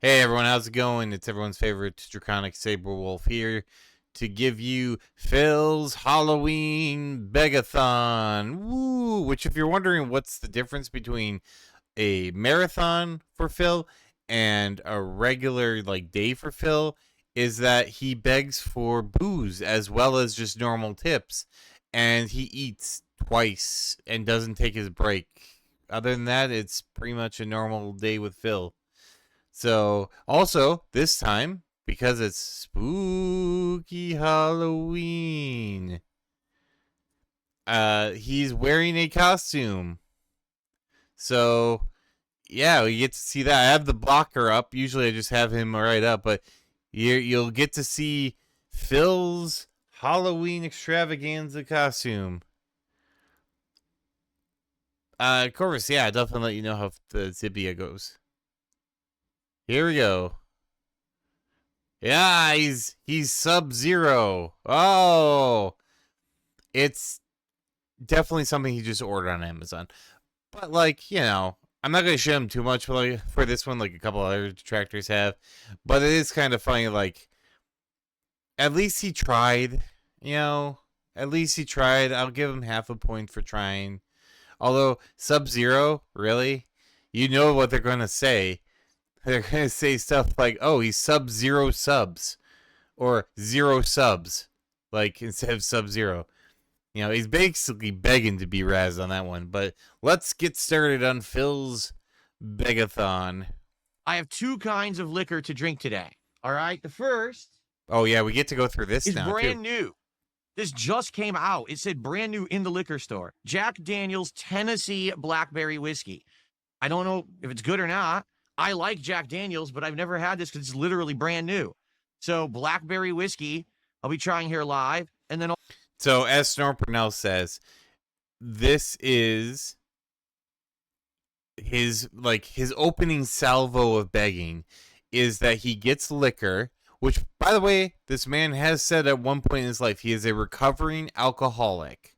Hey everyone, how's it going? It's everyone's favorite Draconic Saberwolf here to give you Phil's Halloween Begathon. Woo! Which, if you're wondering what's the difference between a marathon for Phil and a regular day for Phil, is that he begs for booze as well as just normal tips, and he eats twice and doesn't take his break. Other than that, it's pretty much a normal day with Phil. So, also, this time, because it's spooky Halloween, he's wearing a costume. So, yeah, we get to see that. I have the blocker up. Usually I just have him right up, but you'll get to see Phil's Halloween extravaganza costume. Of course, yeah, definitely let you know how the Zibia goes. Here we go. Yeah, he's Sub-Zero. Oh, it's definitely something he just ordered on Amazon. But I'm not gonna show him too much for this one, like a couple other detractors have. But it is kind of funny. At least he tried. At least he tried. I'll give him half a point for trying. Although Sub-Zero, really, you know what they're gonna say. They're going to say stuff like, oh, he's Sub-Zero subs. Or 0 subs. Instead of Sub-Zero. He's basically begging to be razzed on that one. But let's get started on Phil's Begathon. I have two kinds of liquor to drink today. All right? The first... Oh, yeah, we get to go through this now, brand new. This just came out. It said brand new in the liquor store. Jack Daniel's Tennessee Blackberry Whiskey. I don't know if it's good or not. I like Jack Daniels, but I've never had this because it's literally brand new. So, Blackberry Whiskey, I'll be trying here live. And then... So, as Snorpernell says, this is his opening salvo of begging is that he gets liquor, which, by the way, this man has said at one point in his life he is a recovering alcoholic.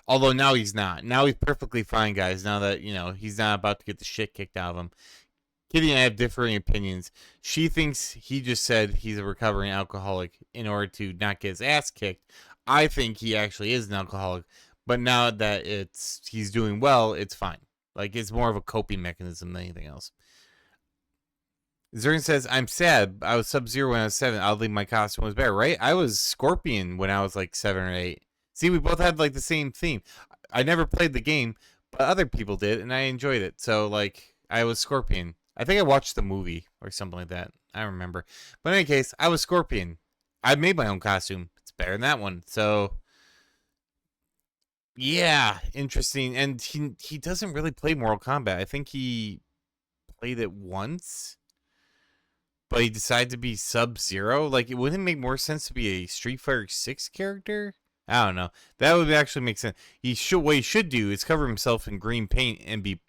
Although now he's not. Now he's perfectly fine, guys, now that, he's not about to get the shit kicked out of him. Kitty and I have differing opinions. She thinks he just said he's a recovering alcoholic in order to not get his ass kicked. I think he actually is an alcoholic, but now that he's doing well, it's fine. It's more of a coping mechanism than anything else. Zern says, I'm sad. I was Sub-Zero when I was 7. Oddly, my costume was better, right? I was Scorpion when I was 7 or 8. See, we both had the same theme. I never played the game, but other people did, and I enjoyed it. So, I was Scorpion. I think I watched the movie or something like that. I don't remember. But in any case, I was Scorpion. I made my own costume. It's better than that one. So, yeah, interesting. And he doesn't really play Mortal Kombat. I think he played it once. But he decided to be Sub-Zero. It wouldn't make more sense to be a Street Fighter 6 character? I don't know. That would actually make sense. What he should do is cover himself in green paint and be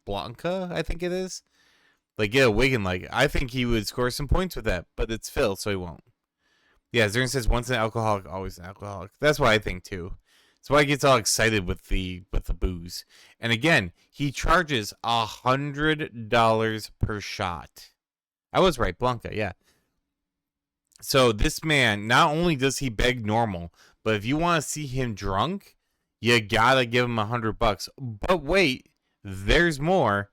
Blanca, I think it is. Get a wig and I think he would score some points with that, but it's Phil, so he won't. Yeah, Zern says once an alcoholic, always an alcoholic. That's what I think too. That's why he gets all excited with the booze. And again, he charges $100 per shot. I was right, Blanca, yeah. So this man, not only does he beg normal, but if you want to see him drunk, you gotta give him $100. But wait, there's more.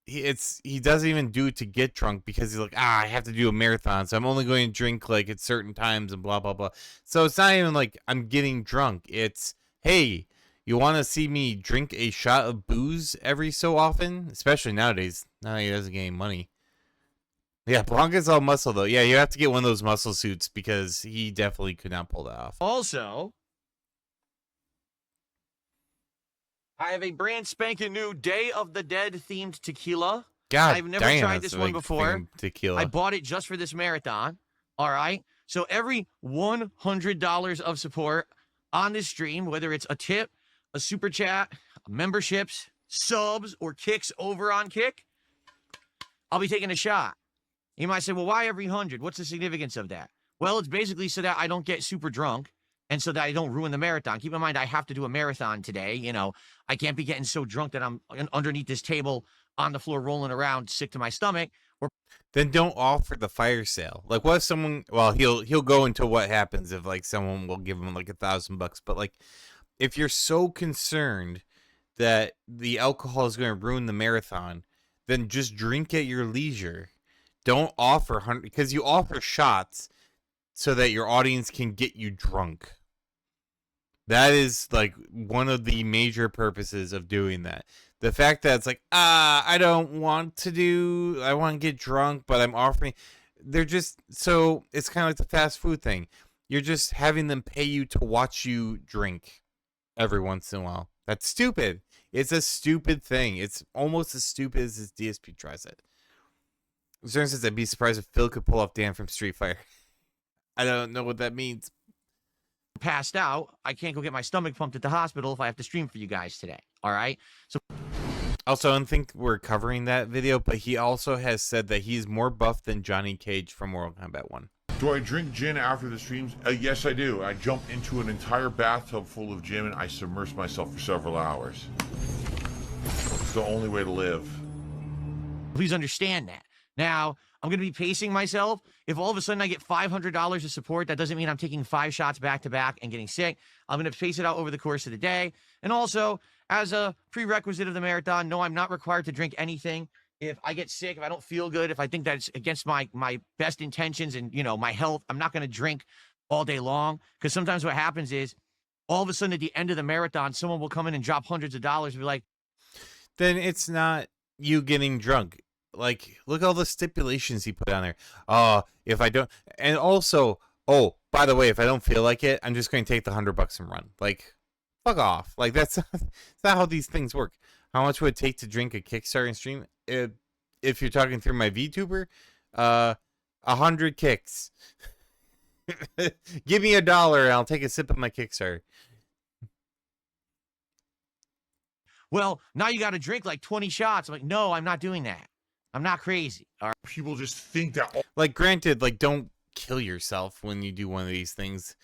He doesn't even do it to get drunk because he's I have to do a marathon, so I'm only going to drink at certain times and blah blah blah. So it's not even I'm getting drunk. It's, hey, you want to see me drink a shot of booze every so often, especially nowadays. Now that he doesn't get any money. Yeah, Blanca's all muscle though. Yeah, you have to get one of those muscle suits because he definitely could not pull that off. Also, I have a brand spanking new Day of the Dead themed tequila. God, I've never tried this one before. Tequila. I bought it just for this marathon. All right. So every $100 of support on this stream, whether it's a tip, a super chat, memberships, subs, or kicks over on Kick, I'll be taking a shot. You might say, well, why every 100? What's the significance of that? Well, it's basically so that I don't get super drunk and so that I don't ruin the marathon. Keep in mind, I have to do a marathon today. You know, I can't be getting so drunk that I'm underneath this table on the floor rolling around, sick to my stomach. Or Then don't offer the fire sale. Like, what if someone? Well, he'll go into what happens if like someone will give him like $1,000. But like, if you're so concerned that the alcohol is going to ruin the marathon, then just drink at your leisure. Don't offer because you offer shots so that your audience can get you drunk. That is like one of the major purposes of doing that. The fact that it's like, I don't want to I want to get drunk, but I'm offering. They're just, so it's kind of like the fast food thing. You're just having them pay you to watch you drink every once in a while. That's stupid. It's a stupid thing. It's almost as stupid as this DSP tries it. Zern says, I'd be surprised if Phil could pull off Dan from Street Fighter. I don't know what that means. passed out, I can't go get my stomach pumped at the hospital if I have to stream for you guys today. All right. So also, I don't think we're covering that video, but he also has said that he's more buff than Johnny Cage from Mortal Kombat 1. Do I drink gin after the streams? Yes, I do. I jump into an entire bathtub full of gin and I submerge myself for several hours. It's the only way to live. please understand that. Now, I'm going to be pacing myself. If all of a sudden I get $500 of support, that doesn't mean I'm taking 5 shots back to back and getting sick. I'm going to pace it out over the course of the day. And also, as a prerequisite of the marathon, no, I'm not required to drink anything. If I get sick, if I don't feel good, if I think that's against my best intentions and, you know, my health, I'm not going to drink all day long. Because sometimes what happens is all of a sudden at the end of the marathon, someone will come in and drop hundreds of dollars and be like, then it's not you getting drunk. Like, look at all the stipulations he put on there. Oh, if I don't, and also, oh, by the way, if I don't feel like it, I'm just going to take the $100 and run. Like, fuck off. Like, that's not how these things work. How much would it take to drink a Kickstarter and stream? If you're talking through my VTuber, 100 kicks. Give me $1 and I'll take a sip of my Kickstarter. well, now you got to drink like 20 shots. I'm like, no, I'm not doing that. I'm not crazy. All right. People just think that. Like, granted, like, don't kill yourself when you do one of these things.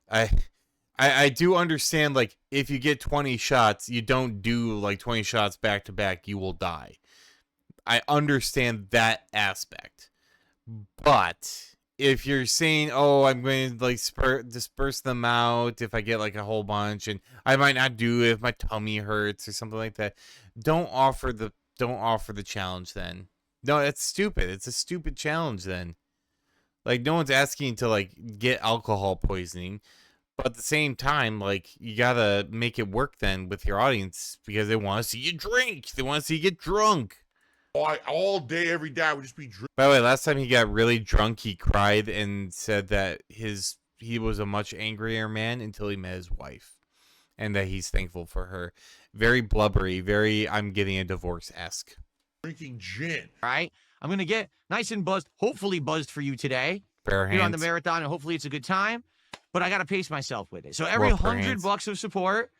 I do understand, like, if you get 20 shots, you don't do like 20 shots back to back, you will die. I understand that aspect. But if you're saying, oh, I'm going to like disperse them out if I get like a whole bunch, and I might not do it if my tummy hurts or something like that, don't offer the challenge then. No, that's stupid. It's a stupid challenge then. Like, no one's asking to like get alcohol poisoning, but at the same time, like, you gotta make it work then with your audience because they want to see you drink. They want to see you get drunk. All day, every day, I would just be drinking. By the way, last time he got really drunk, he cried and said that he was a much angrier man until he met his wife, and that he's thankful for her. Very blubbery, very I'm getting a divorce-esque. Drinking gin. All right. I'm going to get nice and buzzed, hopefully buzzed for you today. Bare Here on the hands. marathon, and hopefully it's a good time. But I got to pace myself with it. So every Well, bare $100 hands. of support,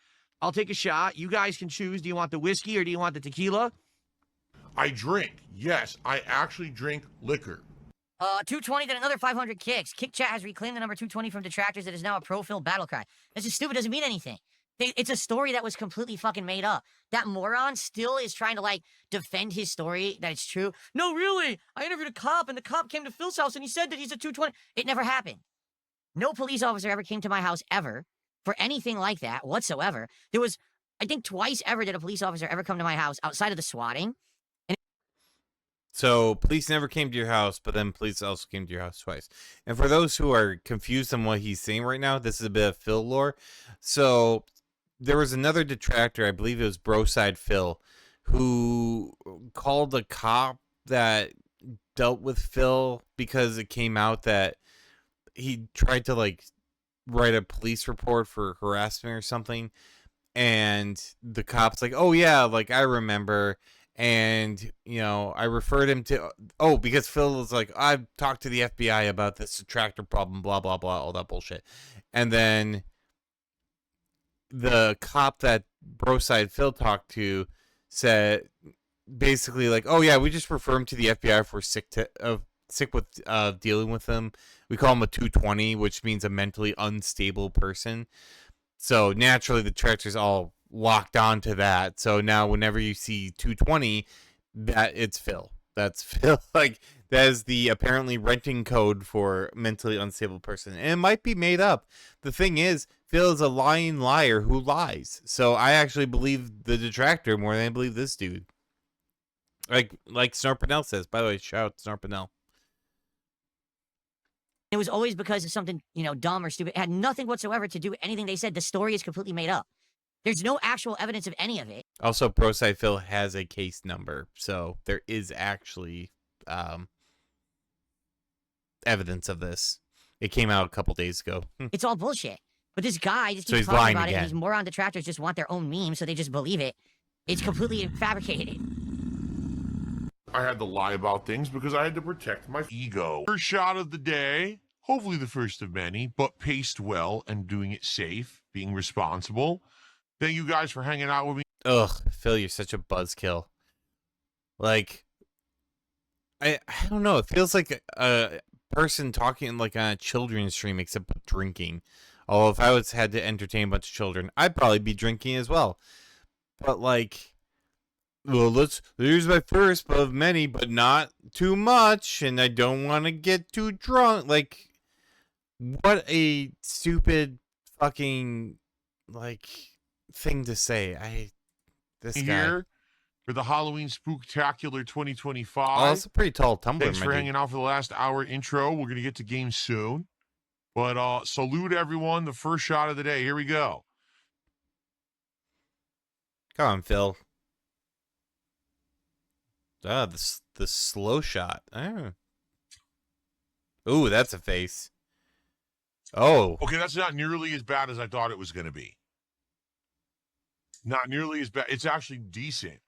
I'll take a shot. You guys can choose. Do you want the whiskey or do you want the tequila? I drink. Yes, I actually drink liquor. 220, then another 500 kicks. Kick chat has reclaimed the number 220 from detractors. It is now a pro-Phil battle cry. This is stupid. Doesn't mean anything. It's a story that was completely fucking made up. That moron still is trying to, like, defend his story that it's true. No, really. I interviewed a cop, and the cop came to Phil's house, and he said that he's a 220. It never happened. No police officer ever came to my house ever for anything like that whatsoever. There was, I think, twice ever did a police officer ever come to my house outside of the swatting. So police never came to your house, but then police also came to your house twice. And for those who are confused on what he's saying right now, this is a bit of Phil lore. So there was another detractor, I believe it was Broside Phil, who called a cop that dealt with Phil because it came out that he tried to like write a police report for harassment or something. And the cop's like, oh yeah, like I remember. And, you know, I referred him to, because Phil was like, I've talked to the FBI about this detractor problem, blah, blah, blah, all that bullshit. And then the cop that Broside Phil talked to said basically like, oh yeah, we just refer him to the FBI if we're sick sick with dealing with them. We call him a 220, which means a mentally unstable person. So naturally, the detractors all locked on to that. So now, whenever you see 220, that it's Phil. That's Phil. Like that is the apparently renting code for mentally unstable person, and it might be made up. The thing is, Phil is a lying liar who lies. So I actually believe the detractor more than I believe this dude. Like Snarpinell says. By the way, shout out Snarpinell. It was always because of something, dumb or stupid. It had nothing whatsoever to do with anything they said. The story is completely made up. There's no actual evidence of any of it. Also, ProSci Phil has a case number, so there is actually evidence of this. It came out a couple days ago. It's all bullshit. But this guy just So keeps he's talking lying about it, again. and these moron detractors just want their own meme, so they just believe it. It's completely fabricated. I had to lie about things because I had to protect my ego. First shot of the day, hopefully the first of many, but paced well and doing it safe, being responsible. Thank you guys for hanging out with me. Ugh, Phil, you're such a buzzkill. Like, I don't know. It feels like a person talking like on a children's stream, except with drinking. Although if I had to entertain a bunch of children, I'd probably be drinking as well. But like, well, here's my first of many, but not too much, and I don't want to get too drunk. Like, what a stupid fucking like thing to say. This guy. Here for the Halloween Spooktacular 2025. Oh, that's a pretty tall tumbler. Thanks for hanging out for the last hour intro. We're going to get to games soon. But salute everyone. The first shot of the day. Here we go. Come on, Phil. The slow shot. Oh. Ooh, that's a face. Oh. Okay, that's not nearly as bad as I thought it was going to be. Not nearly as bad. It's actually decent.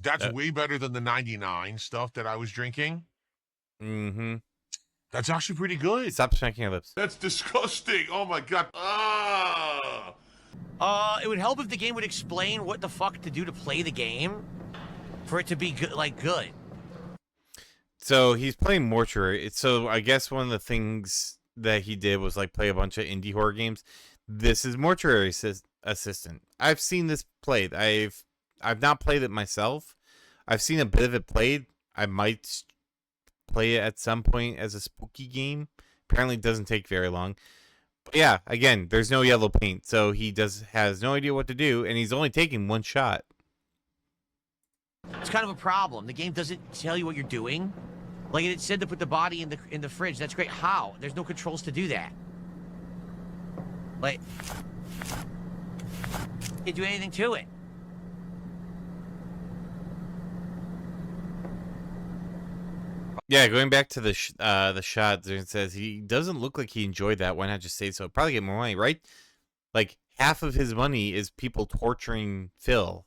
That's way better than the 99 stuff that I was drinking. Mm-hmm. That's actually pretty good. Stop smacking your lips. That's disgusting. Oh my god. Ah. It would help if the game would explain what the fuck to do to play the game for it to be good, good. So he's playing Mortuary. So I guess one of the things that he did was like play a bunch of indie horror games. This is Mortuary Assistant. I've seen this played. I've not played it myself. I've seen a bit of it played. I might play it at some point as a spooky game. Apparently it doesn't take very long. But yeah, again, there's no yellow paint, so he has no idea what to do, and he's only taking one shot. It's kind of a problem. The game doesn't tell you what you're doing. Like it said to put the body in the fridge. That's great. How? There's no controls to do that. Like, can't do anything to it. Yeah, going back to the shot, it says he doesn't look like he enjoyed that. Why not just say so? Probably get more money, right? Like half of his money is people torturing Phil.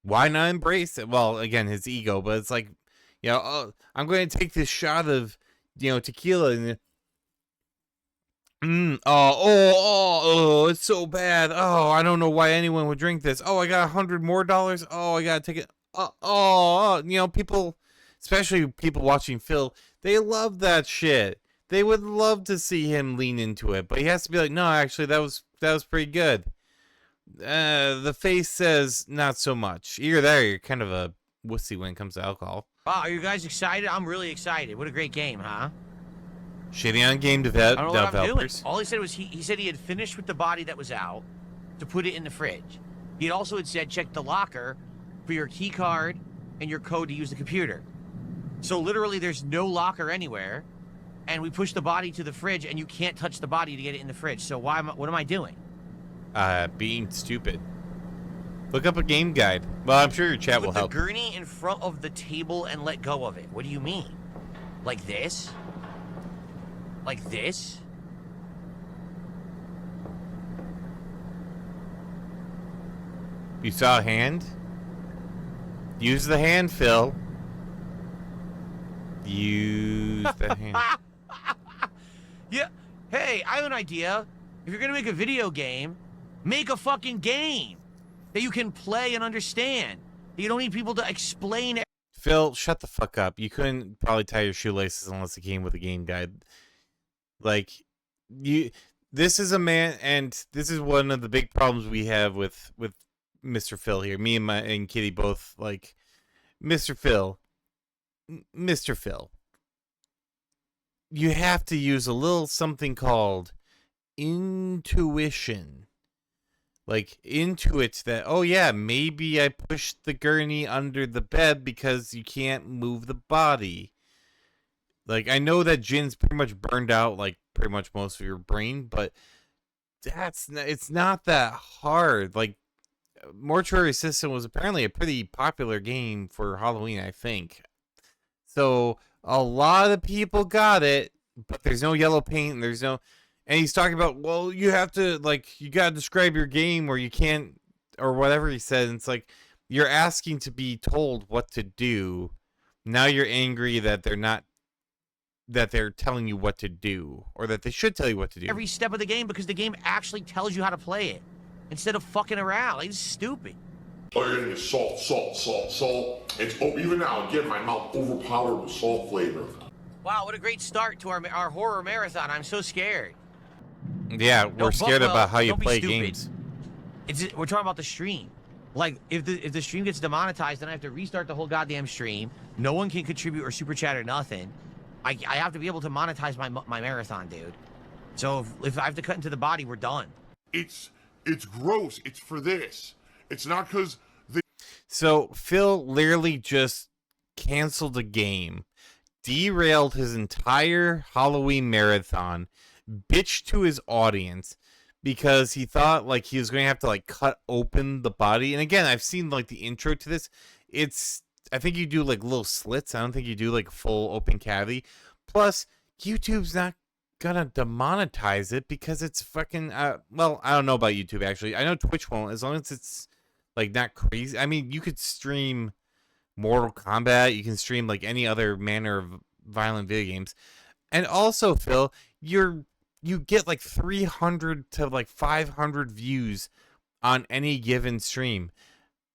Why not embrace it? Well, again, his ego, but it's like, oh, I'm going to take this shot of, tequila and it's so bad. Oh, I don't know why anyone would drink this. Oh, I got $100 more. Oh, I got to take it. People, especially people watching Phil, they love that shit. They would love to see him lean into it, but he has to be like, no, actually, that was pretty good. The face says not so much. Either that or you're kind of a wussy when it comes to alcohol. Wow, are you guys excited? I'm really excited. What a great game, huh? Shitty on game I don't know what I'm doing. developers. All he said was he said he had finished with the body that was out to put it in the fridge. He also had said check the locker for your key card and your code to use the computer. So literally there's no locker anywhere, and we push the body to the fridge and you can't touch the body to get it in the fridge. So what am I doing? Being stupid. Look up a game guide. Well, I'm sure your chat will Put the help. gurney in front of the table and let go of it. What do you mean? Like this? Like this? You saw a hand? Use the hand, Phil. Use the hand. Yeah. Hey, I have an idea. If you're gonna make a video game, make a fucking game that you can play and understand. You don't need people to explain it. Phil, shut the fuck up. You couldn't probably tie your shoelaces unless it came with a game guide. Like, this is a man, and this is one of the big problems we have with Mr. Phil here. Me and Kitty both, like, Mr. Phil. Mr. Phil. You have to use a little something called intuition. Like, intuit that, oh yeah, maybe I pushed the gurney under the bed because you can't move the body. Like, I know that Jin's pretty much burned out, like, pretty much most of your brain, but it's not that hard. Like, Mortuary System was apparently a pretty popular game for Halloween, I think. So, a lot of people got it, but there's no yellow paint, and there's no... And he's talking about, well, you have to, like, you gotta describe your game, or you can't, or whatever he said. And it's like, you're asking to be told what to do. Now you're angry that they're telling you what to do, or that they should tell you what to do. Every step of the game because the game actually tells you how to play it instead of fucking around. Like, it's stupid. Oh, you're gonna get salt, salt, salt, salt. Even now, again, my mouth overpowered with salt flavor. Wow, what a great start to our horror marathon. I'm so scared. Yeah, we're scared about how you play games. We're talking about the stream. Like, if the stream gets demonetized, then I have to restart the whole goddamn stream. No one can contribute or super chat or nothing. I have to be able to monetize my marathon, dude. So if I have to cut into the body, we're done. It's gross. It's for this. It's not because they... So Phil literally just canceled a game, derailed his entire Halloween marathon, bitched to his audience because he thought like he was going to have to like cut open the body. And again, I've seen like the intro to this. I think you do like little slits. I don't think you do like a full open cavity. Plus, YouTube's not gonna demonetize it because it's fucking well, I don't know about YouTube actually. I know Twitch won't, as long as it's like not crazy. I mean, you could stream Mortal Kombat, you can stream like any other manner of violent video games. And also, Phil, you get like 300 to like 500 views on any given stream.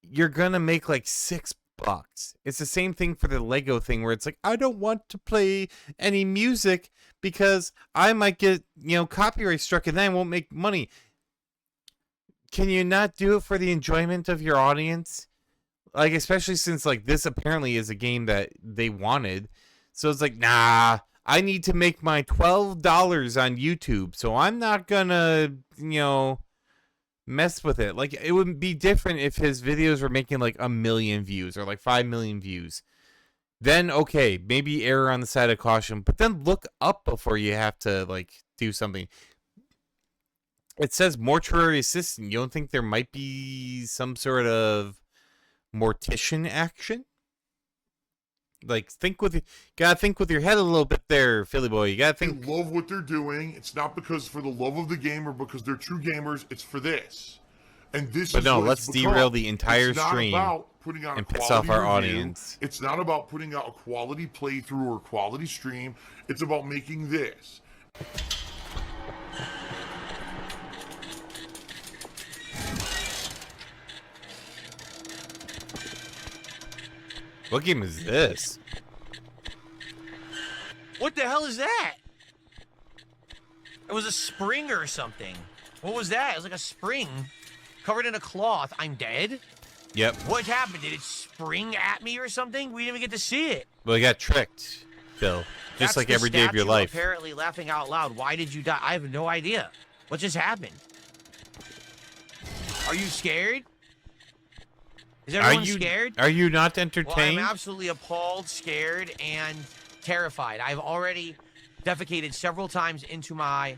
You're gonna make like $6. It's the same thing for the Lego thing where it's like, I don't want to play any music because I might get, copyright struck and then I won't make money. Can you not do it for the enjoyment of your audience? Like, especially since like this apparently is a game that they wanted. So it's like, nah, I need to make my $12 on YouTube. So I'm not gonna, mess with it. Like, it would be different if his videos were making like 1 million views or like 5 million views. Then okay, maybe err on the side of caution, but then look up before you have to like do something. It says mortuary assistant. You don't think there might be some sort of mortician action? Like, gotta think with your head a little bit there, Philly boy. You gotta think. They love what they're doing. It's not because for the love of the game or because they're true gamers. It's for this. And this but is no, what let's it's become. derail the entire It's not stream about putting out and a piss off our quality review. audience. It's not about putting out a quality playthrough or quality stream. It's about making this. What game is this? What the hell is that? It was a spring or something. What was that? It was like a spring covered in a cloth. I'm dead? Yep. What happened? Did it spring at me or something? We didn't even get to see it. Well, you got tricked, Phil. Just That's like the every day of your statue life. Apparently laughing out loud. Why did you die? I have no idea. What just happened? Are you scared? Is everyone scared? Are you not Well, entertained? I'm absolutely appalled, scared, and terrified. I've already defecated several times into my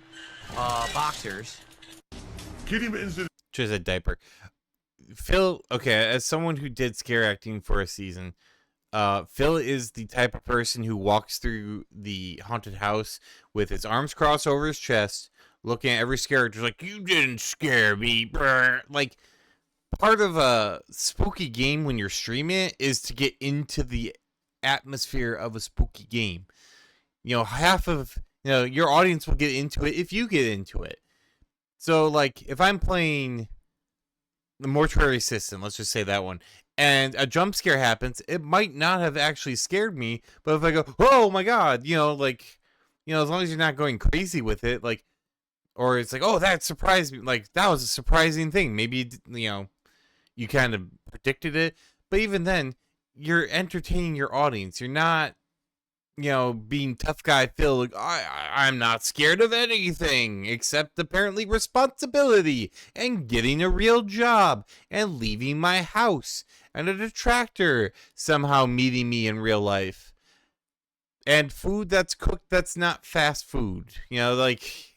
boxers. Kitty Mittens did Just a diaper. Phil, okay, as someone who did scare acting for a season, Phil is the type of person who walks through the haunted house with his arms crossed over his chest, looking at every character like, you didn't scare me, brr. Like, part of a spooky game when you're streaming it is to get into the atmosphere of a spooky game. Half of your audience will get into it if you get into it. So like if I'm playing the mortuary system, let's just say that one, and a jump scare happens, it might not have actually scared me, but if I go, oh my god, like, as long as you're not going crazy with it, like, or it's like, oh, that surprised me, like, that was a surprising thing. Maybe, you kind of predicted it, but even then, you're entertaining your audience. You're not, being tough guy Phil, like, I'm not scared of anything except apparently responsibility and getting a real job and leaving my house and a detractor somehow meeting me in real life and food that's cooked that's not fast food. Like,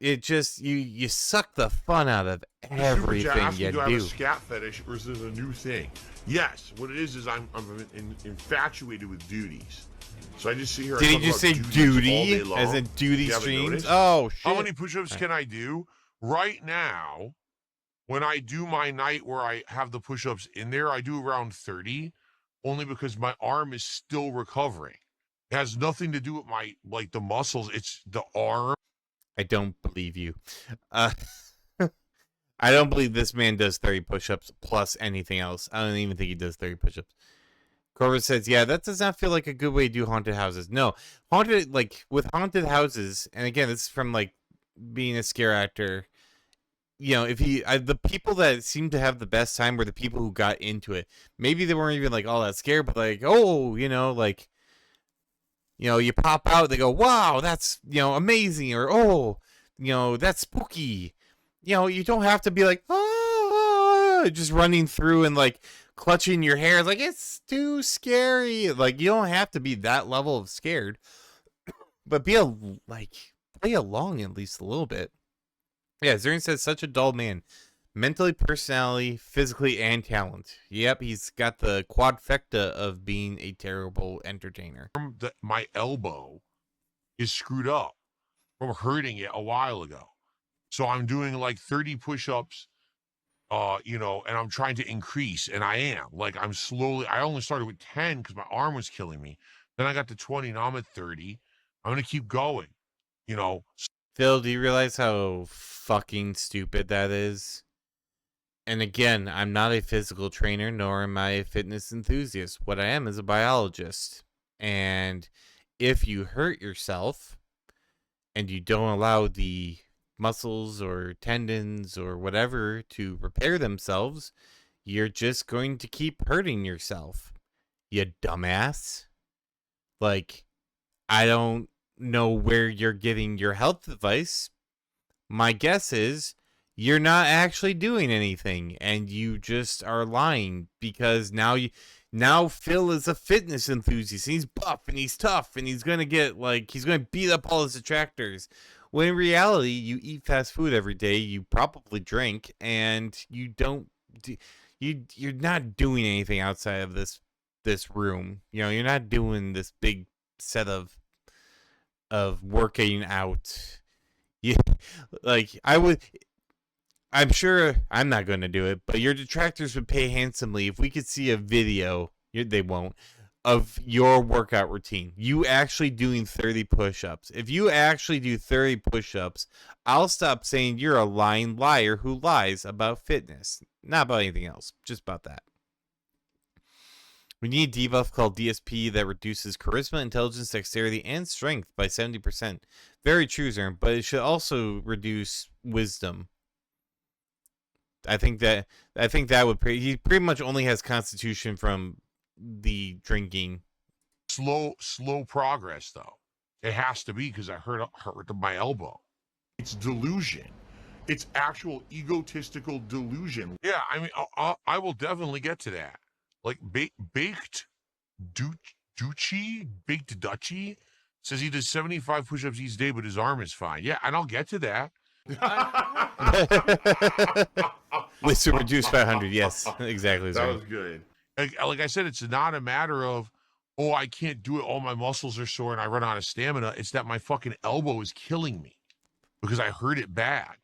it just, you suck the fun out of everything you do. I have a do. scat fetish, or is this a new thing? Yes, what it is I'm infatuated with duties. So I just sit here. Did you just say duty as in duty streams? Oh shit! How many push-ups can I do right now? When I do my night where I have the push-ups in there, I do around 30, only because my arm is still recovering. It has nothing to do with the muscles. It's the arm. I don't believe you. I don't believe this man does 30 push-ups plus anything else. I don't even think he does 30 push-ups. Corvus says, yeah, that does not feel like a good way to do haunted houses. No, with haunted houses, and again, this is from, being a scare actor, the people that seem to have the best time were the people who got into it. Maybe they weren't even, all that scared, but, you pop out, they go, wow, that's, amazing, or, oh, that's spooky. You don't have to be like, just running through and, clutching your hair. Like, it's too scary. Like, you don't have to be that level of scared. But play along at least a little bit. Yeah, Zern says, such a dull man. Mentally, personality, physically, and talent. Yep, he's got the quadfecta of being a terrible entertainer. My elbow is screwed up from hurting it a while ago. So I'm doing 30 push-ups, and I'm trying to increase, and I am. I only started with 10 because my arm was killing me. Then I got to 20, now I'm at 30. I'm going to keep going, Phil, do you realize how fucking stupid that is? And again, I'm not a physical trainer, nor am I a fitness enthusiast. What I am is a biologist. And if you hurt yourself and you don't allow the muscles or tendons or whatever to repair themselves, you're just going to keep hurting yourself. You dumbass. I don't know where you're getting your health advice. My guess is you're not actually doing anything and you just are lying because now Phil is a fitness enthusiast. He's buff and he's tough and he's going to he's going to beat up all his detractors. When in reality, you eat fast food every day, you probably drink, and you don't you're not doing anything outside of this room. You're not doing this big set of working out. I'm sure I'm not going to do it, but your detractors would pay handsomely if we could see a video. They won't. Of your workout routine, you actually doing 30 push-ups. If you actually do 30 push-ups, I'll stop saying you're a lying liar who lies about fitness. Not about anything else, just about that. We need a debuff called DSP that reduces charisma, intelligence, dexterity, and strength by 70%. Very true, Zern, but it should also reduce wisdom. I think that would he pretty much only has constitution from the drinking. Slow progress, though. It has to be because I hurt my elbow. It's delusion. It's actual egotistical delusion. Yeah, I mean, I will definitely get to that. Baked Dutchie says he does 75 push-ups each day, but his arm is fine. Yeah, and I'll get to that. With to reduce 500, yes, exactly. That was good. Like I said, it's not a matter of, oh, I can't do it, all my muscles are sore and I run out of stamina. It's that my fucking elbow is killing me because I hurt it bad.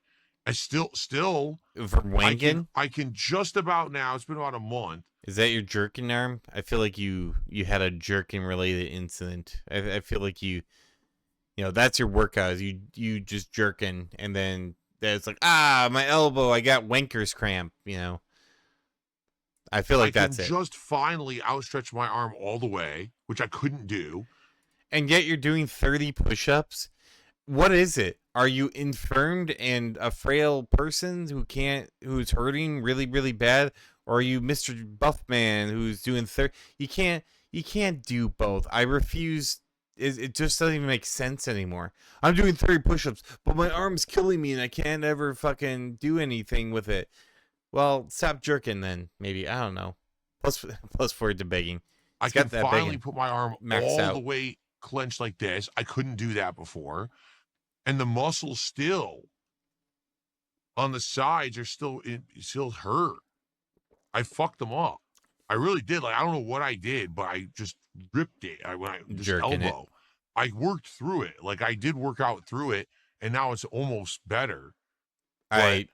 I still from wanking. I can just about now. It's been about a month. Is that your jerking arm? I feel like you had a jerking related incident. I feel like that's your workout. You just jerking, and then it's like, my elbow, I got wanker's cramp. I feel like I that's can it. just finally outstretch my arm all the way, which I couldn't do. And yet you're doing 30 push-ups. What is it? Are you infirmed and a frail person who's hurting really, really bad? Or are you Mr. Buffman who's doing 30? You can't do both. I refuse. It just doesn't even make sense anymore. I'm doing 30 push-ups, but my arm's killing me and I can't ever fucking do anything with it. Well, stop jerking then, maybe. I don't know. Plus 4 to begging. I It's got can that finally begging put my arm maxed all out. the way clenched like this. I couldn't do that before. And the muscles still on the sides are still hurt. I fucked them up. I really did. Like, I don't know what I did, but I just ripped it. This Jerking elbow. I worked through it. Like, I did work out through it, and now it's almost better.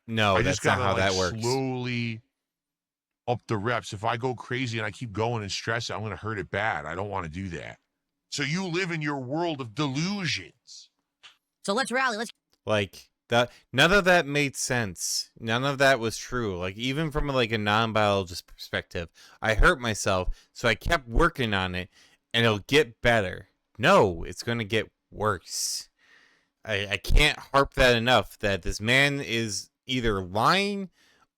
No, I that's just gotta not how that works. slowly up the reps. If I go crazy and I keep going and stress it, I'm going to hurt it bad. I don't want to do that. So you live in your world of delusions. So let's rally. Let's Like that, none of that made sense. None of that was true. Like, even from like a non-biologist perspective, I hurt myself, so I kept working on it, and it'll get better. No, it's gonna get worse. I can't harp that enough. That this man is either lying,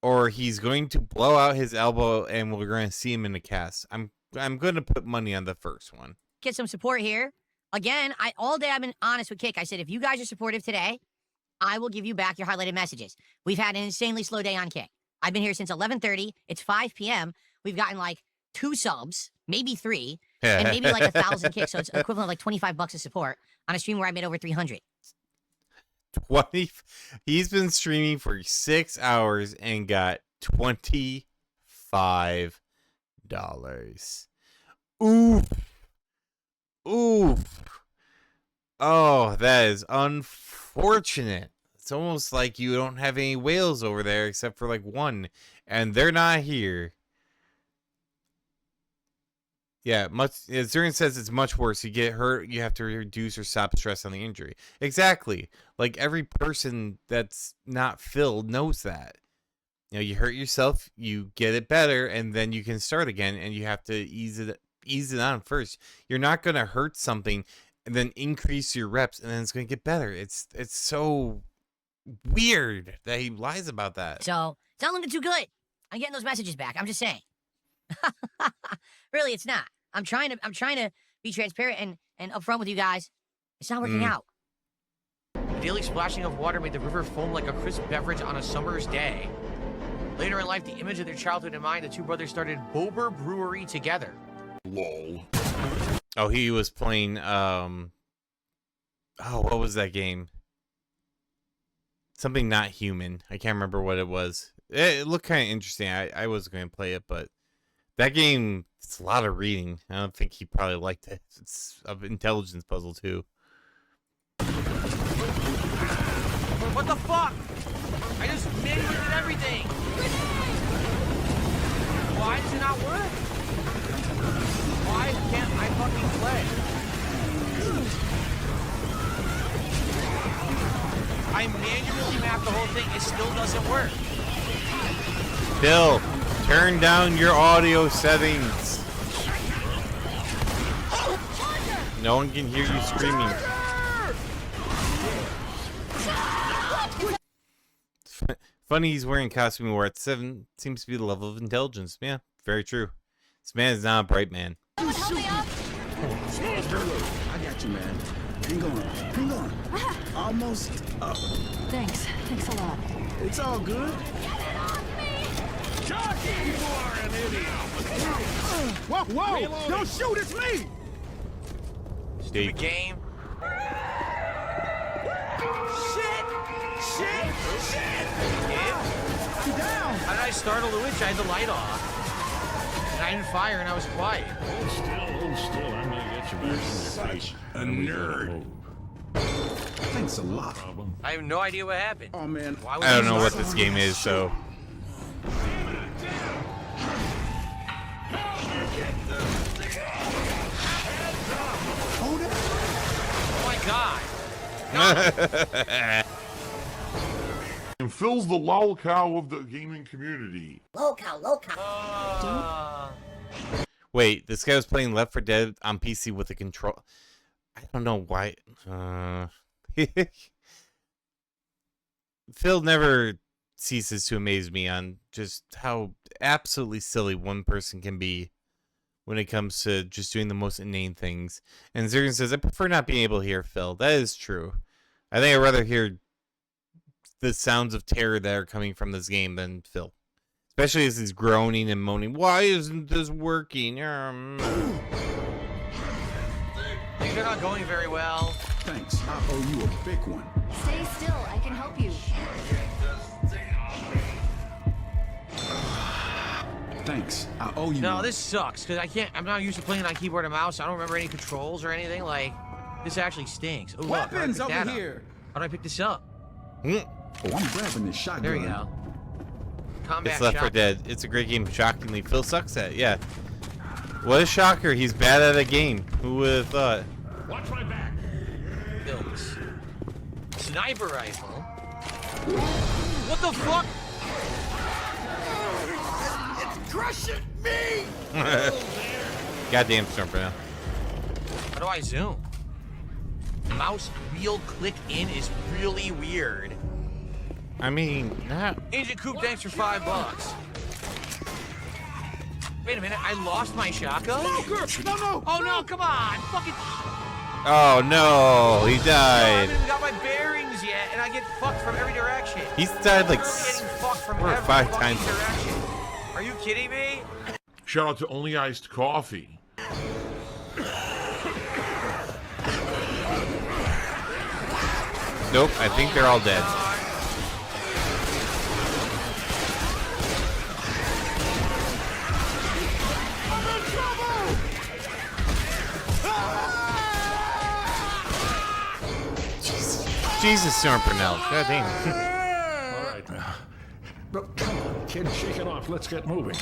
or he's going to blow out his elbow, and we're going to see him in the cast. I'm going to put money on the first one. get some support here. Again, all day I've been honest with Kick. I said, if you guys are supportive today, I will give you back your highlighted messages. We've had an insanely slow day on Kick. I've been here since 11:30. It's 5 p.m. We've gotten like 2 subs, maybe 3, and maybe like 1,000 kicks. So it's equivalent of like $25 of support on a stream where I made over 300. 20. He's been streaming for 6 hours and got $25. Oof. Oof. Oh, that is unfortunate. It's almost like you don't have any whales over there except for like one, and they're not here. Yeah, Zurian says it's much worse. You get hurt, you have to reduce or stop stress on the injury. Exactly. Like, every person that's not filled knows that. You know, you hurt yourself, you get it better, and then you can start again, and you have to ease it on first. You're not going to hurt something and then increase your reps, and then it's going to get better. It's so weird that he lies about that. So it's not looking too good. I'm getting those messages back. I'm just saying. Really, it's not. I'm trying to be transparent and upfront with you guys. It's not working out. The daily splashing of water made the river foam like a crisp beverage on a summer's day. Later in life, the image of their childhood in mind, the two brothers started Bober Brewery together. Lol. Oh, he was playing, what was that game? Something Not Human. I can't remember what it was. It looked kind of interesting. I was going to play it, but that game, it's a lot of reading. I don't think he probably liked it. It's an intelligence puzzle, too. What the fuck? I just manually did everything. Why does it not work? Why can't I fucking play? I manually mapped the whole thing. It still doesn't work. Bill, turn down your audio settings. No one can hear you screaming. Funny he's wearing costume where at 7 seems to be the level of intelligence. Yeah, very true. This man is not a bright man. Someone help me up! I got you, man. Hang on. Hang on. Almost up. Thanks. Thanks a lot. It's all good. Whoa, whoa! Don't shoot, it's me! Stupid game. Shit! Get down! How did I startle the witch? I had the light off. And I didn't fire and I was quiet. Still, I'm gonna get you back in your Such a nerd. Thanks a lot. I have no idea what happened. Oh, man. Why would I don't you know what start- this game is, so... Oh my god. Phil's the lol cow of the gaming community. Wait, this guy was playing Left 4 Dead on PC with a control. I don't know why. Phil never ceases to amaze me on just how absolutely silly one person can be when it comes to just doing the most inane things. And Zergan says, I prefer not being able to hear Phil. That is true. I think I'd rather hear the sounds of terror that are coming from this game than Phil. Especially as he's groaning and moaning, why isn't this working? Things are not going very well. Thanks. I owe you a big one. Stay still. I can help you. Thanks. I owe you No, one. this sucks because I'm not used to playing on keyboard and mouse. I don't remember any controls or anything. Like, this actually stinks. Ooh, look, Weapons how do I pick over that up? here. How do I pick this up? Oh, I'm grabbing this shotgun. There we go. Combat It's Left 4 shot. Dead. It's a great game. Shockingly, Phil sucks at it. Yeah. What a shocker. He's bad at a game. Who would have thought? Watch my back. Builds. Sniper rifle. What the fuck? It's crushing me! Goddamn Stormper now. How do I zoom? Mouse wheel click in is really weird. I mean, not. Agent Coop, thanks for $5. Wait a minute, I lost my shotgun? No. Oh no, come on! Fucking. Oh no, he I died. haven't even got my bearings yet, and I get fucked from every direction. He's died like I'm getting fucked from 4 or every 5 fucking times. direction. Are you kidding me? Shout out to Only Iced Coffee. Nope, I think they're all dead. Jesus, Stormper now. God damn. All right. But come on, kid, shake it off. Let's get moving.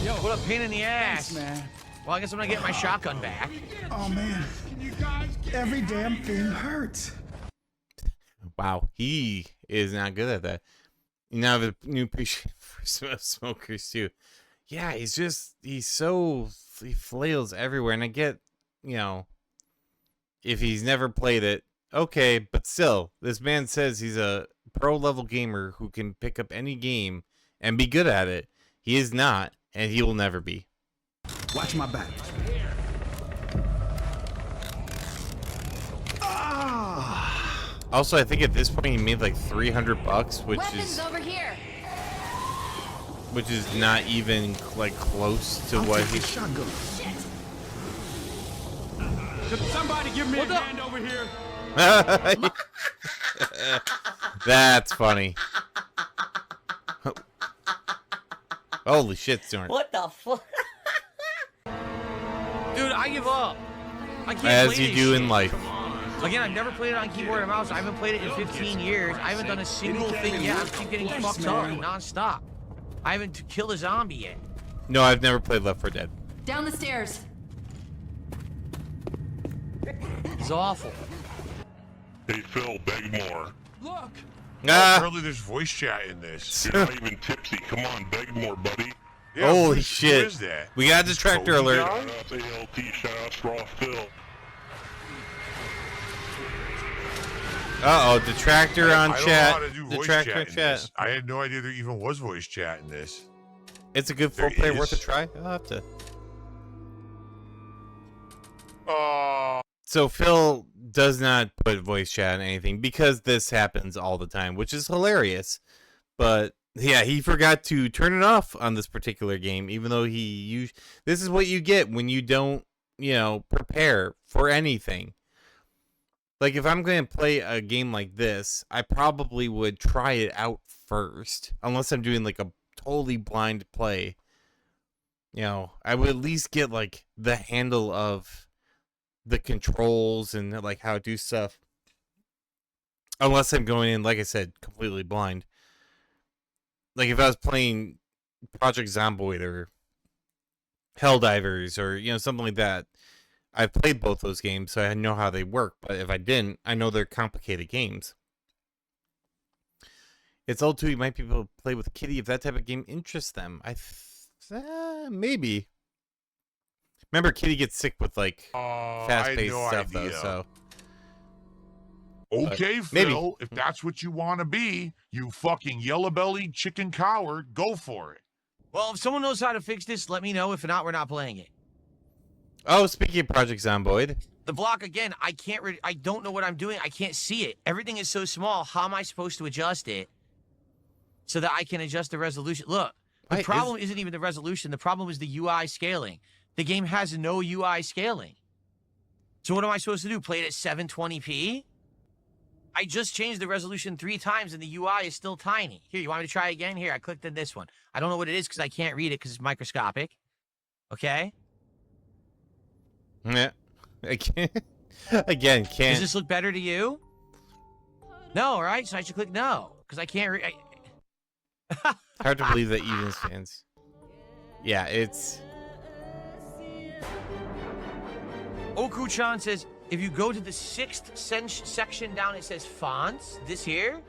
Yo, what a pain in the ass. Man. Well, I guess I'm gonna get my shotgun back. Oh, man. Every damn thing hurts. Wow, he is not good at that. You now have a new appreciation for smokers too. Yeah, he flails everywhere, and I get, if he's never played it, okay, but still, this man says he's a pro level gamer who can pick up any game and be good at it. He is not, and he will never be. Watch my back. Also, I think at this point he made like $300, Weapons over here. which is not even like close to I'll what take he. this shotgun. Could somebody give me a hand over here? That's funny. Holy shit, Storm. What the fuck? Dude, I give up. I can't As play you this do shit. in life. Again, I've never played it on keyboard and mouse. I haven't played it in 15 years. I haven't done a single thing yet. I keep getting fucked up non-stop. I haven't killed a zombie yet. No, I've never played Left 4 Dead. Down the stairs. It's awful. Hey, Phil, beg more. Look. Ah, Apparently there's voice chat in this. You're not even tipsy. Come on, beg more, buddy. Yeah, holy who shit. is that? We got a distractor Cody alert. guy? Shout out to ALT, shout out to Raw Phil. Uh-oh, detractor on I don't chat. know how to do voice Detractor chat in chat. this. I had no idea there even was voice chat in this. It's a good There full player worth a is. try. I'll have to. Oh. So Phil does not put voice chat on anything because this happens all the time, which is hilarious. But yeah, he forgot to turn it off on this particular game, even though this is what you get when you don't, prepare for anything. Like if I'm going to play a game like this, I probably would try it out first, unless I'm doing like a totally blind play. I would at least get like the handle of the controls and like how to do stuff, unless I'm going in, like I said, completely blind. Like if I was playing Project Zomboid or Helldivers or something like that, I've played both those games, so I know how they work. But if I didn't, I know they're complicated games. It's old too. You might be able to play with Kitty if that type of game interests them. Maybe. Remember, Kitty gets sick with like fast-paced stuff though. So Okay, maybe. Phil, if that's what you want to be, you fucking yellow-bellied chicken coward, go for it. Well, if someone knows how to fix this, let me know. If not, we're not playing it. Oh, speaking of Project Zomboid, The block again. I can't. I don't know what I'm doing. I can't see it. Everything is so small. How am I supposed to adjust it so that I can adjust the resolution? Look, the problem isn't even the resolution. The problem is the UI scaling. The game has no UI scaling. So what am I supposed to do? Play it at 720p? I just changed the resolution 3 times and the UI is still tiny. Here, you want me to try again? Here, I clicked on this one. I don't know what it is because I can't read it because it's microscopic. Okay? yeah, again, can't. Does this look better to you? No, right? So I should click no because I can't read. Hard to believe that Evans fans. Yeah, it's. Oku-chan says, if you go to the 6th section down, it says fonts. This here?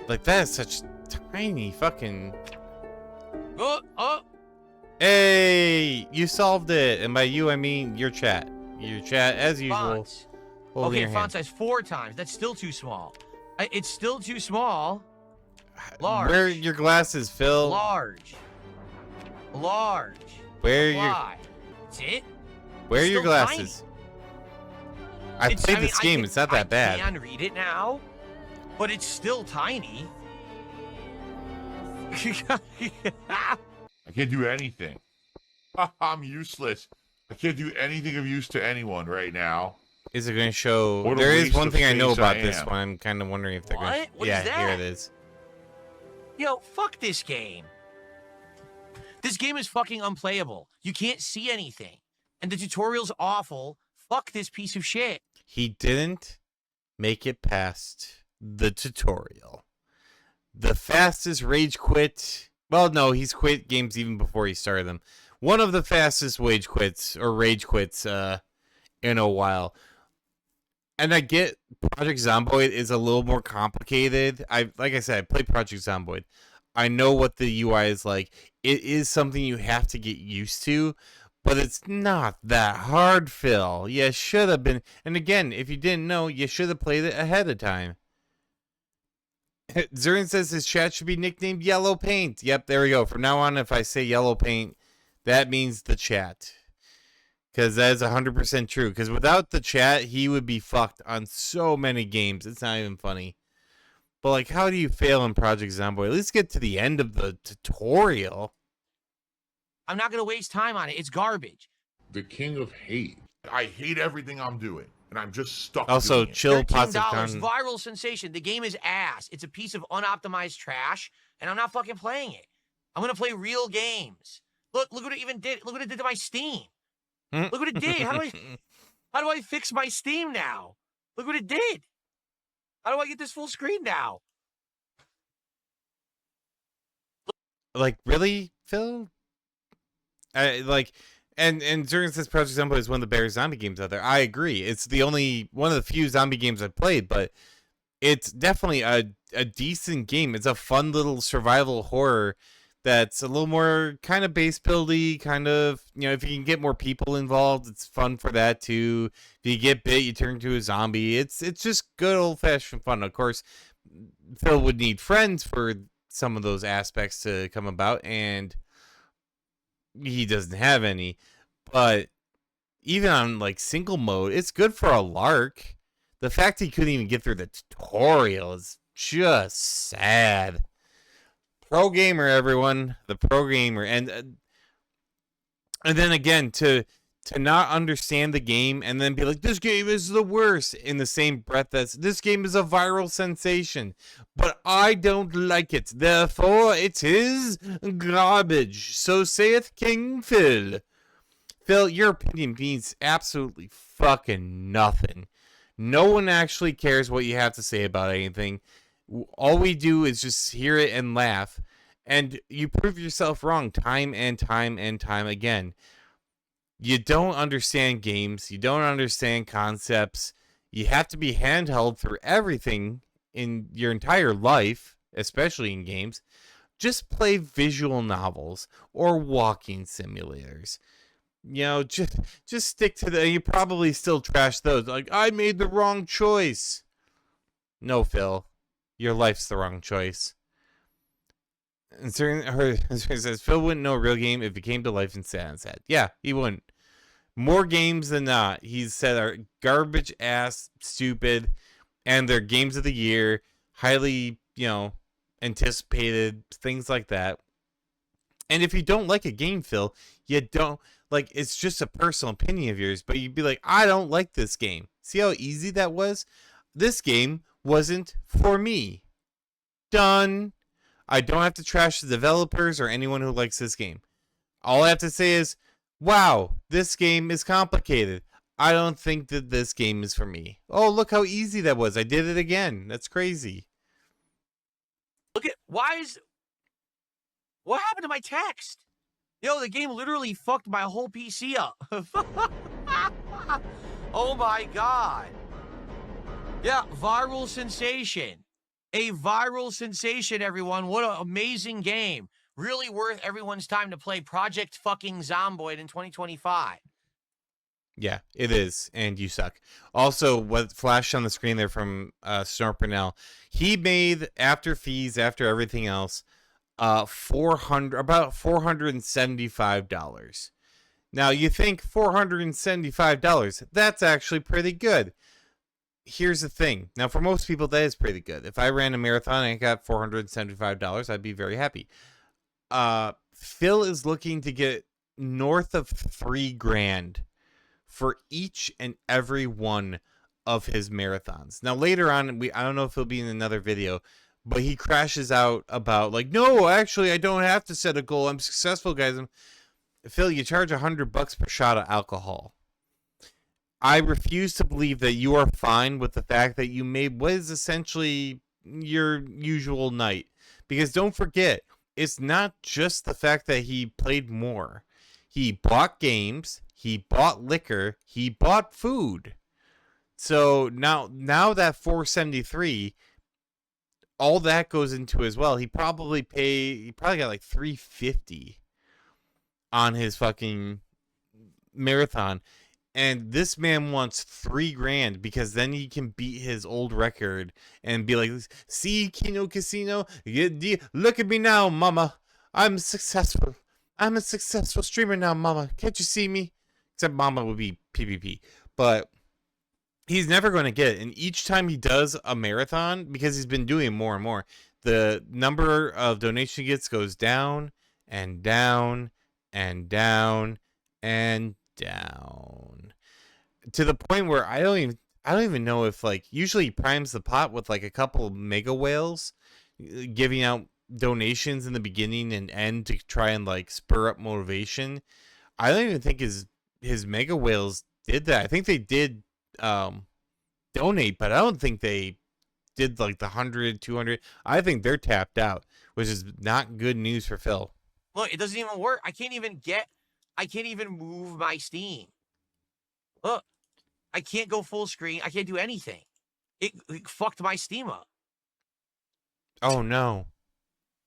Like, that is such tiny fucking... Oh! Hey! You solved it! And by you, I mean your chat. Your chat, as usual. Fonts. Holding Okay, your font hand. size 4 times. That's still too small. It's still too small. Large. Wear your glasses, Phil. Large. Wear your... Apply. That's it? Wear It's your still glasses. I played this game. It's not that bad. I can read it now, but it's still tiny. I can't do anything. I'm useless. I can't do anything of use to anyone right now. Is it going to show? What a There is waste one of thing I know space about I this am. one. I'm kind of wondering if they're going What? to... What Yeah, is here that? it is. Yo, fuck this game. This game is fucking unplayable. You can't see anything. And the tutorial's awful. Fuck this piece of shit. He didn't make it past the tutorial. The fastest rage quit. Well, no, he's quit games even before he started them. One of the fastest rage quits in a while. And I get Project Zomboid is a little more complicated. Like I said, I played Project Zomboid. I know what the UI is like. It is something you have to get used to, but it's not that hard, Phil. You should have been. And again, if you didn't know, you should have played it ahead of time. Zurin says his chat should be nicknamed Yellow Paint. Yep, there we go. From now on, if I say Yellow Paint, that means the chat. Because that is 100% true. Because without the chat, he would be fucked on so many games. It's not even funny. But, like, how do you fail in Project Zomboid? At least get to the end of the tutorial. I'm not going to waste time on it. It's garbage. The king of hate. I hate everything I'm doing, and I'm just stuck Also, doing it. chill pots $13, of content. viral sensation. The game is ass. It's a piece of unoptimized trash, and I'm not fucking playing it. I'm going to play real games. Look what it even did. Look what it did to my Steam. Look what it did. How do I fix my Steam now? Look what it did. How do I get this full screen now? Like, really, Phil? And Zurin says Project Zomboid is one of the better zombie games out there. I agree. It's the only one of the few zombie games I've played, but it's definitely a decent game. It's a fun little survival horror that's a little more kind of base buildy, kind of, if you can get more people involved, it's fun for that too. If you get bit, you turn into a zombie. It's just good old fashioned fun. Of course, Phil would need friends for some of those aspects to come about, and he doesn't have any. But even on like single mode, it's good for a lark. The fact he couldn't even get through the tutorial is just sad. Pro gamer, everyone, the pro gamer, and then again to not understand the game and then be like, this game is the worst, in the same breath as this game is a viral sensation, but I don't like it, therefore it is garbage. So saith King Phil. Phil, your opinion means absolutely fucking nothing. No one actually cares what you have to say about anything. All we do is just hear it and laugh, and you prove yourself wrong time and time and time again. You don't understand games. You don't understand concepts. You have to be handheld through everything, in your entire life, especially in games, just play visual novels or walking simulators. You know, just stick to the. You probably still trash those. Like, I made the wrong choice. No, Phil, your life's the wrong choice. And her says Phil wouldn't know a real game if it came to life and sat on set. Yeah, he wouldn't. More games than not, he's said, are garbage ass, stupid, and they're games of the year, highly, anticipated, things like that. And if you don't like a game, Phil, you don't like. It's just a personal opinion of yours, but you'd be like, I don't like this game. See how easy that was? This game wasn't for me. Done. I don't have to trash the developers or anyone who likes this game. All I have to say is, wow, this game is complicated. I don't think that this game is for me. Oh, look how easy that was. I did it again. That's crazy. Look at what happened to my text? Yo, the game literally fucked my whole PC up. Oh my god. Yeah, viral sensation. A viral sensation, everyone. What an amazing game. Really worth everyone's time to play Project fucking Zomboid in 2025. Yeah, it is, and you suck. Also, what flashed on the screen there from Snorpernell, he made, after fees, after everything else, about $475. Now, you think $475, that's actually pretty good. Here's the thing. Now, for most people, that is pretty good. If I ran a marathon and I got $475, I'd be very happy. Phil is looking to get north of $3,000 for each and every one of his marathons. Now, later on, I don't know if he'll be in another video, but he crashes out about, like, no, actually, I don't have to set a goal. I'm successful, guys. Phil, you charge $100 per shot of alcohol. I refuse to believe that you are fine with the fact that you made what is essentially your usual night. Because don't forget, it's not just the fact that he played more. He bought games, he bought liquor, he bought food. So now that 473, all that goes into as well. He probably got like $350 on his fucking marathon. And this man wants $3,000 because then he can beat his old record and be like, see, Kino Casino, look at me now, mama. I'm successful. I'm a successful streamer now, mama. Can't you see me? Except mama would be PvP. But he's never going to get it. And each time he does a marathon, because he's been doing more and more, the number of donation he gets goes down and down and down and down, to the point where I don't even know if, like, usually he primes the pot with like a couple of mega whales, giving out donations in the beginning and end to try and like spur up motivation. I don't even think his mega whales did that. I think they did donate, but I don't think they did like the 100, 200. I think they're tapped out, which is not good news for Phil. Look, it doesn't even work. I can't even move my Steam. Look, I can't go full screen. I can't do anything. It fucked my Steam up. Oh no.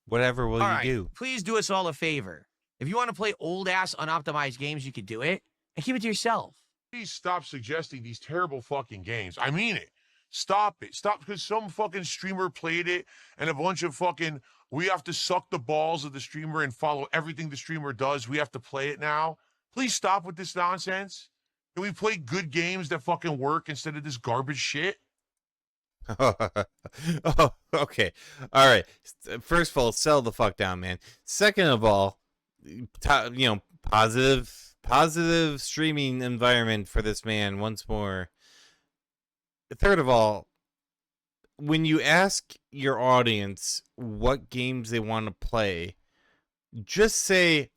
Whatever will you do? Please do us all a favor. If you want to play old-ass unoptimized games, you could do it. And keep it to yourself. Please stop suggesting these terrible fucking games. I mean it. Stop it. Stop, because some fucking streamer played it and a bunch of fucking, we have to suck the balls of the streamer and follow everything the streamer does. We have to play it now. Please stop with this nonsense. Can we play good games that fucking work instead of this garbage shit? Oh, okay. All right. First of all, settle the fuck down, man. Second of all, positive streaming environment for this man once more. Third of all, when you ask your audience what games they want to play, just say,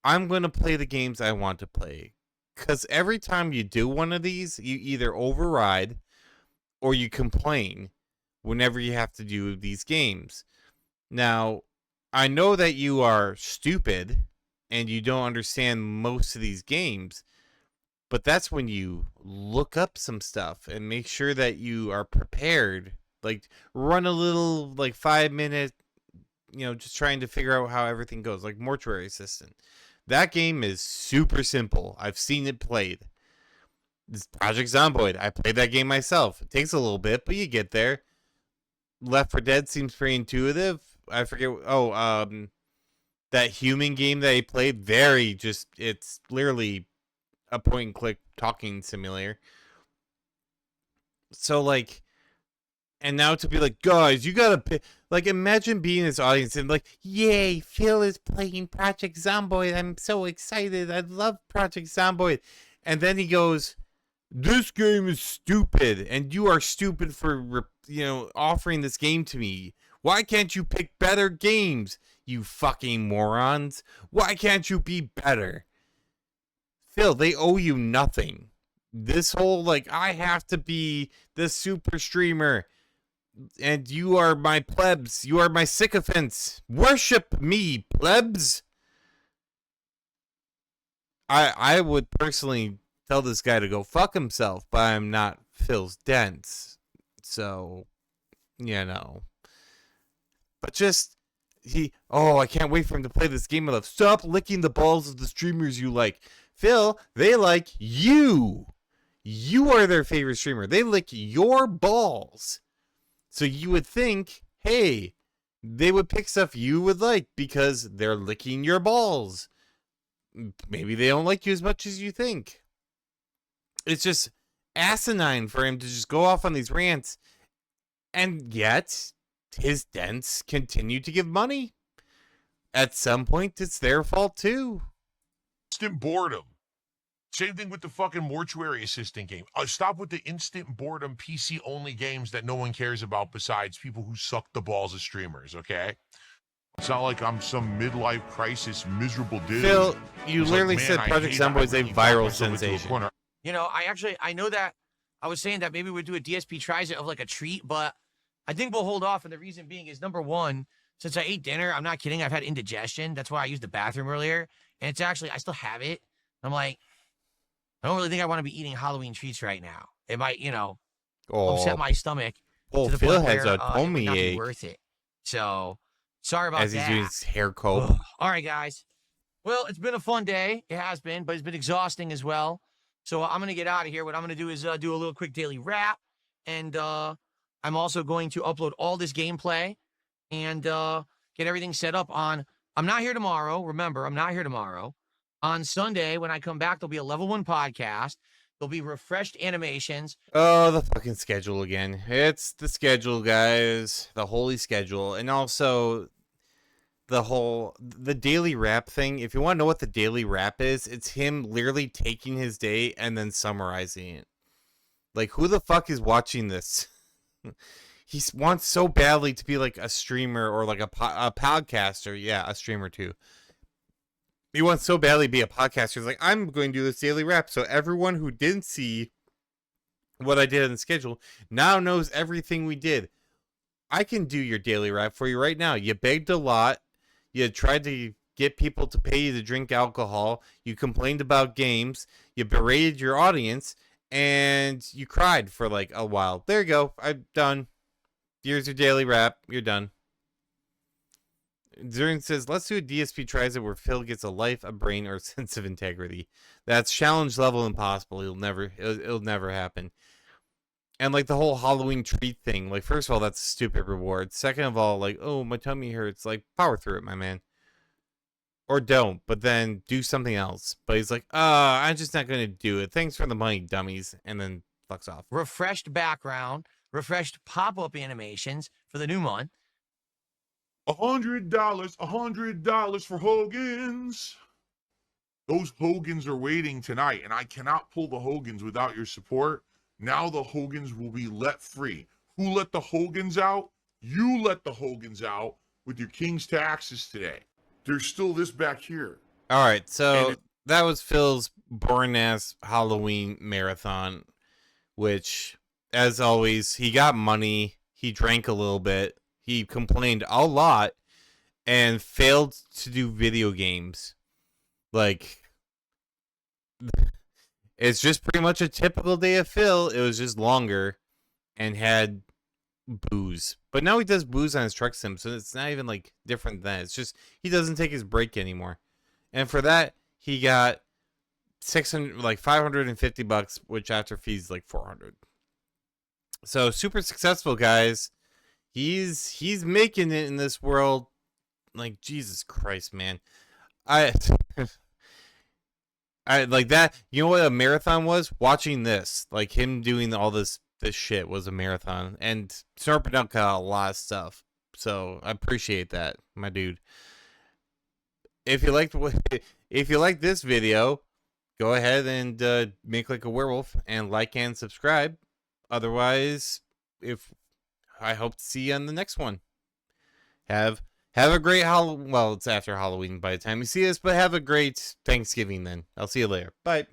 I'm going to play the games I want to play. Because every time you do one of these, you either override or you complain whenever you have to do these games. Now, I know that you are stupid and you don't understand most of these games, but that's when you look up some stuff and make sure that you are prepared Like run a little like 5 minute, just trying to figure out how everything goes, like Mortuary Assistant. That game is super simple. I've seen it played. This Project Zomboid, I played that game myself. It takes a little bit, but you get there. Left 4 Dead seems pretty intuitive. I forget. That human game that he played, it's literally a point and click talking simulator. So like, and now to be like, guys, you gotta pay. Like, imagine being in this audience and like, yay, Phil is playing Project Zomboid. I'm so excited. I love Project Zomboid. And then he goes, this game is stupid, and you are stupid for, offering this game to me. Why can't you pick better games, you fucking morons? Why can't you be better? Phil, they owe you nothing. This whole, like, I have to be the super streamer, and you are my plebs. You are my sycophants. Worship me, plebs. I would personally tell this guy to go fuck himself, but I'm not Phil's dents. So, But just, I can't wait for him to play this game I love. Stop licking the balls of the streamers you like. Phil, they like you. You are their favorite streamer. They lick your balls. So you would think, hey, they would pick stuff you would like because they're licking your balls. Maybe they don't like you as much as you think. It's just asinine for him to just go off on these rants, and yet his dents continue to give money. At some point, it's their fault too. Instant boredom. Same thing with the fucking Mortuary Assistant game. Stop with the instant boredom PC-only games that no one cares about besides people who suck the balls of streamers, okay? It's not like I'm some midlife crisis miserable dude. Phil, you literally said Project Zomboid is a viral sensation. I know that I was saying that maybe we'd do a DSP tries it of like a treat, but I think we'll hold off. And the reason being is, number one, since I ate dinner, I'm not kidding, I've had indigestion. That's why I used the bathroom earlier. And it's actually, I still have it. I'm like, I don't really think I want to be eating Halloween treats right now. It might, upset my stomach. Oh, to the Phil point has where, a tummy it would not be ache. worth it. So, sorry about as that. he's doing his hair comb. All right, guys. Well, it's been a fun day. It has been, but it's been exhausting as well. So I'm going to get out of here. What I'm going to do is do a little quick daily wrap. And I'm also going to upload all this gameplay and get everything set up on... I'm not here tomorrow. Remember, I'm not here tomorrow. On Sunday, when I come back, there'll be a level 1 podcast. There'll be refreshed animations. Oh, the fucking schedule again. It's the schedule, guys. The holy schedule. And also... the daily wrap thing. If you want to know what the daily wrap is, it's him literally taking his day and then summarizing it. Like, who the fuck is watching this? He wants so badly to be like a streamer or like a podcaster. Yeah, a streamer too. He wants so badly to be a podcaster. He's like, I'm going to do this daily wrap. So everyone who didn't see what I did on the schedule now knows everything we did. I can do your daily wrap for you right now. You begged a lot. You tried to get people to pay you to drink alcohol. You complained about games. You berated your audience. And you cried for like a while. There you go. I'm done. Here's your daily wrap. You're done. Durin says, let's do a DSP tries it where Phil gets a life, a brain, or a sense of integrity. That's challenge level impossible. It'll never happen. And like the whole Halloween treat thing, like, first of all, that's a stupid reward. Second of all, like, oh, my tummy hurts. Like, power through it, my man. Or don't, but then do something else. But he's like, I'm just not going to do it. Thanks for the money, dummies. And then fucks off. Refreshed background, refreshed pop-up animations for the new month. $100 for Hogan's. Those Hogans are waiting tonight, and I cannot pull the Hogans without your support. Now the Hogans will be let free. Who let the Hogans out? You let the Hogans out with your King's taxes today. There's still this back here. All right, so that was Phil's boring-ass Halloween marathon, which, as always, he got money, he drank a little bit, he complained a lot, and failed to do video games. Like, it's just pretty much a typical day of Phil. It was just longer and had booze. But now he does booze on his truck sim, so it's not even like different than it's just he doesn't take his break anymore. And for that, he got $550, which after fees like $400. So super successful, guys. He's making it in this world. Like, Jesus Christ, man. I like that. You know what a marathon was? Watching this. Like him doing all this shit was a marathon. And Snarping got a lot of stuff. So I appreciate that, my dude. If you liked this video, go ahead and make like a werewolf and like and subscribe. Otherwise, I hope to see you on the next one. Have a great well, it's after Halloween by the time you see this, but have a great Thanksgiving then. I'll see you later. Bye.